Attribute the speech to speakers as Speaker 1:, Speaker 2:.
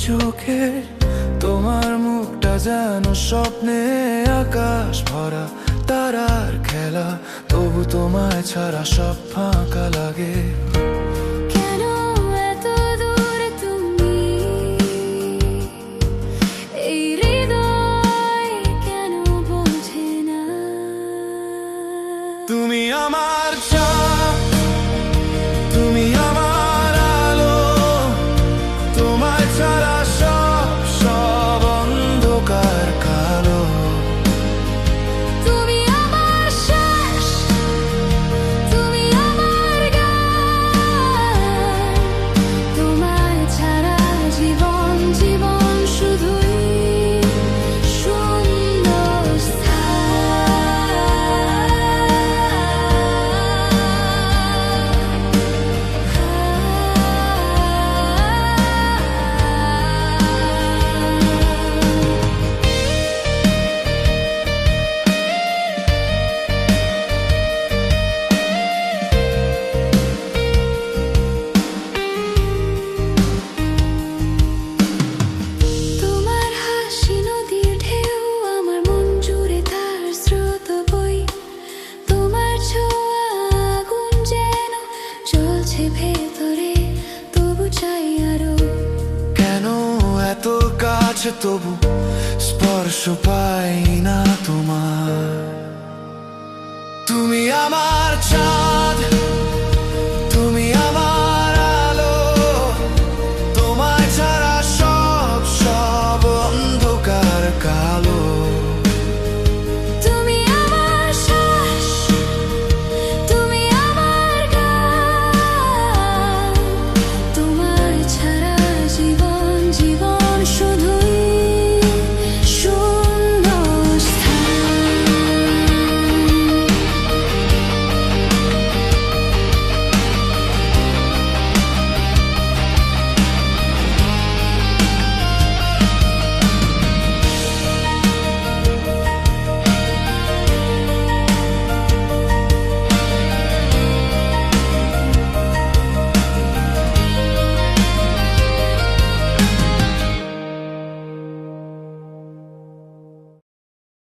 Speaker 1: চোখে তোমার মুখটা যেন স্বপ্নে আকাশ ভরা তারার খেলা, তবু তোমায় ছাড়া সব ফাঁকা লাগে।
Speaker 2: কেন এত দূরে তুমি, এই হৃদয় কেন বোঝে না?
Speaker 1: তুমি আমার চাঁদ, তুমি আমার আলো, তোমায় ছাড়া সব অন্ধকার কালো।
Speaker 2: তুমি আমার শ্বাস, তুমি আমার গান, তোমায় ছাড়া জীবন শুধুই ভেতরে, তবু চাই আরো।
Speaker 1: কেন এত কাছে তবু স্পর্শ পাই না তোমার? তুমি আমার চাঁদ,